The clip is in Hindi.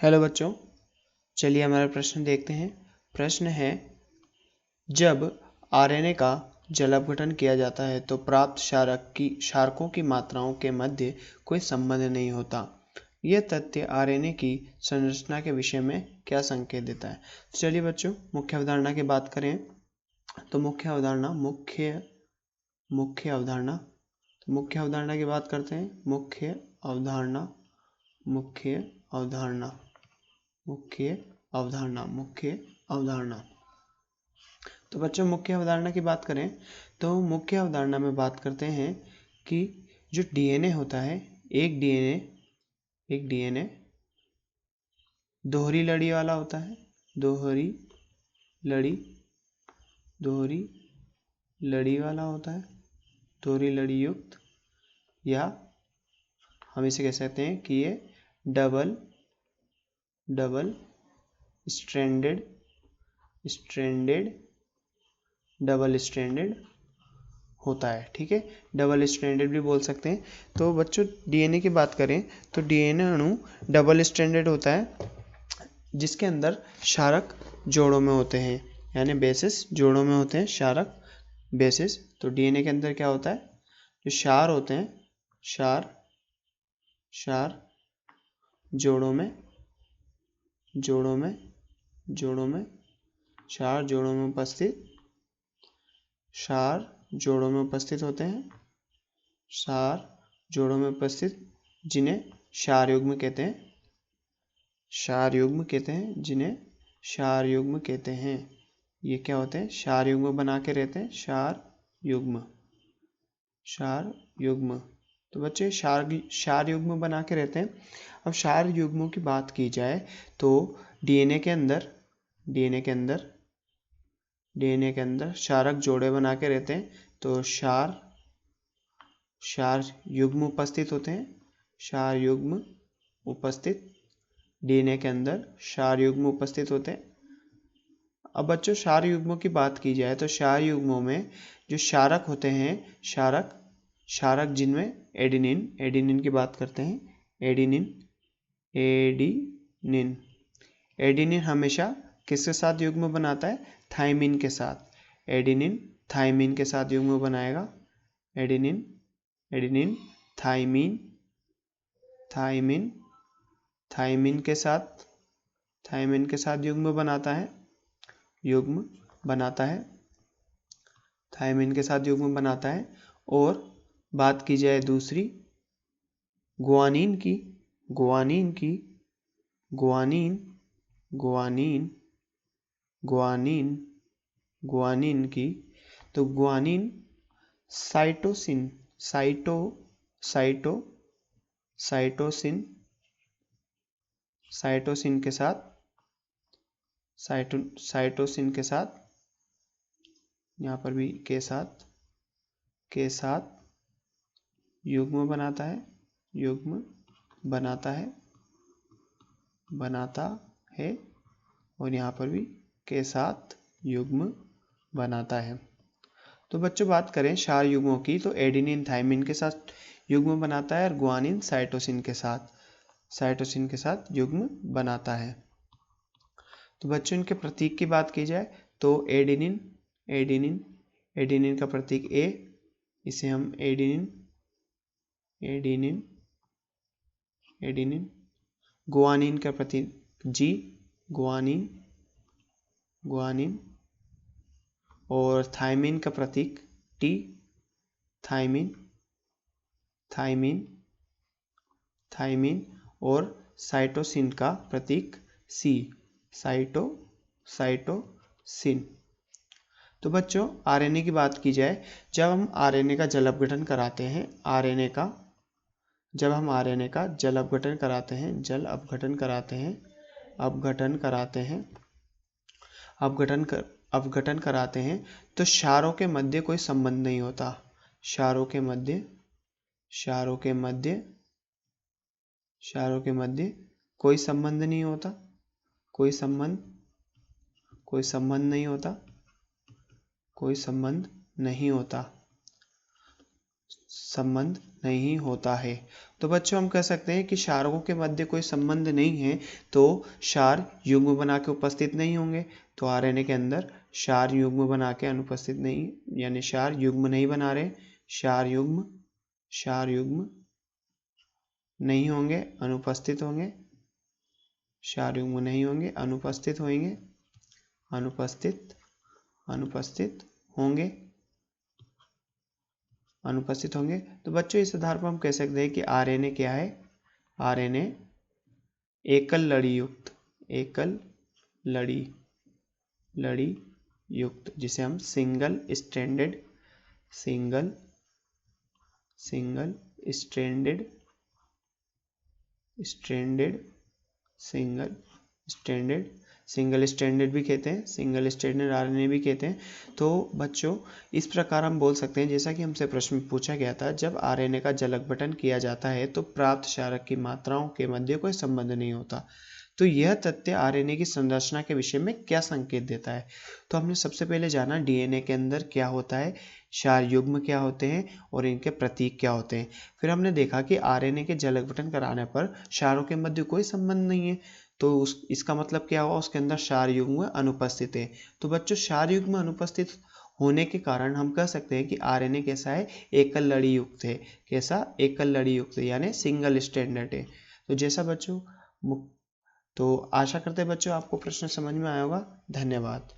हेलो बच्चों, चलिए हमारा प्रश्न देखते हैं। प्रश्न है, जब आरएनए का जल अपघटन किया जाता है तो प्राप्त क्षारकों की मात्राओं के मध्य कोई संबंध नहीं होता। यह तथ्य आरएनए की संरचना के विषय में क्या संकेत देता है? तो चलिए बच्चों, मुख्य अवधारणा की बात करें तो मुख्य अवधारणा की बात करते हैं। मुख्य अवधारणा तो बच्चों, मुख्य अवधारणा की बात करें तो मुख्य अवधारणा में बात करते हैं कि जो डीएनए होता है, एक डीएनए दोहरी लड़ी वाला होता है। दोहरी लड़ी युक्त, या हम इसे कह सकते हैं कि ये डबल स्ट्रैंडेड होता है। ठीक है, डबल स्ट्रैंडेड भी बोल सकते हैं। तो बच्चों, डीएनए की बात करें तो डीएनए अणु डबल स्ट्रैंडेड होता है, जिसके अंदर क्षारक जोड़ों में होते हैं, यानी बेसिस जोड़ों में होते हैं। क्षारक बेसिस, तो डीएनए के अंदर क्या होता है, जो क्षार होते हैं, क्षार जोड़ों में उपस्थित जिन्हें क्षार युग्म कहते हैं। ये क्या होते हैं? क्षार युग्म बना के रहते हैं। क्षार युग्म। तो बच्चे, क्षार युग्म बना के रहते हैं। अब क्षार युग्मों की बात की जाए तो डीएनए के अंदर क्षारक जोड़े बना के रहते हैं, तो क्षार युग्म उपस्थित होते हैं। क्षार युग्म उपस्थित, डीएनए के अंदर क्षार युग्म उपस्थित होते हैं। अब बच्चों, क्षार युग्मों की बात की जाए तो क्षार युग्मों में जो क्षारक होते हैं, क्षारक जिनमें एडिनिन की बात करते हैं। एडिनिन हमेशा किसके साथ युग्म बनाता है? थायमिन के साथ। एडिनिन थायमिन के साथ युग्म बनाएगा। एडिनिन थायमिन के साथ युग्म बनाता है। थायमिन के साथ युग्म बनाता है। और बात की जाए दूसरी ग्वानिन की, तो ग्वानिन साइटोसिन के साथ यहाँ पर भी के साथ युग्म बनाता है और यहाँ पर भी के साथ युग्म बनाता है। तो बच्चों, बात करें क्षार युग्मों की तो एडिनिन थायमिन के साथ युग्म बनाता है और ग्वानिन साइटोसिन के साथ युग्म बनाता है। तो बच्चों, इनके प्रतीक की बात की जाए तो एडिनिन का प्रतीक ए, इसे हम एडिनिन। ग्वानिन का प्रतीक जी, ग्वानिन। और थायमिन का प्रतीक टी, थायमिन। और साइटोसिन का प्रतीक सी, साइटोसिन। तो बच्चों, आरएनए की बात की जाए, जब हम आरएनए का जल अपघटन कराते हैं, तो क्षारों के मध्य कोई संबंध नहीं होता। क्षारों के मध्य कोई संबंध नहीं होता। संबंध नहीं होता है। तो बच्चों हम कह सकते हैं कि क्षारकों के मध्य कोई संबंध नहीं है तो क्षार युग्म बना के उपस्थित नहीं होंगे। तो आरएनए के अंदर क्षार युग्म बना के अनुपस्थित नहीं, यानी क्षार युग्म नहीं बना रहे, क्षार युग्म नहीं होंगे, अनुपस्थित होंगे, क्षार युग्म नहीं होंगे, अनुपस्थित होंगे, अनुपस्थित होंगे, अनुपस्थित होंगे। तो बच्चों इस आधार पर हम कह सकते हैं कि आरएनए क्या है? आरएनए एकल लड़ी युक्त, जिसे हम सिंगल स्ट्रैंडेड सिंगल स्ट्रैंडेड भी कहते हैं, सिंगल स्ट्रैंडेड आरएनए भी कहते हैं। तो बच्चों इस प्रकार हम बोल सकते हैं, जैसा कि हमसे प्रश्न पूछा गया था, जब आरएनए का जल अपघटन किया जाता है तो प्राप्त क्षारक की मात्राओं के मध्य कोई संबंध नहीं होता। तो यह तथ्य आरएनए की संरचना के विषय में क्या संकेत देता है? तो हमने सबसे पहले जाना डीएनए के अंदर क्या होता है, क्षार युग्म क्या होते हैं और इनके प्रतीक क्या होते हैं। फिर हमने देखा कि आरएनए के जल अपघटन कराने पर क्षारों के मध्य कोई संबंध नहीं है, तो इसका मतलब क्या हुआ, उसके अंदर क्षार युग्म अनुपस्थित है। तो बच्चों क्षार युग्म अनुपस्थित होने के कारण हम कह सकते हैं कि आरएनए कैसा है, एकल लड़ी युक्त है। कैसा? एकल लड़ी युक्त है, यानी सिंगल स्ट्रैंडेड है। तो जैसा बच्चों, तो आशा करते हैं बच्चों आपको प्रश्न समझ में आया होगा। धन्यवाद।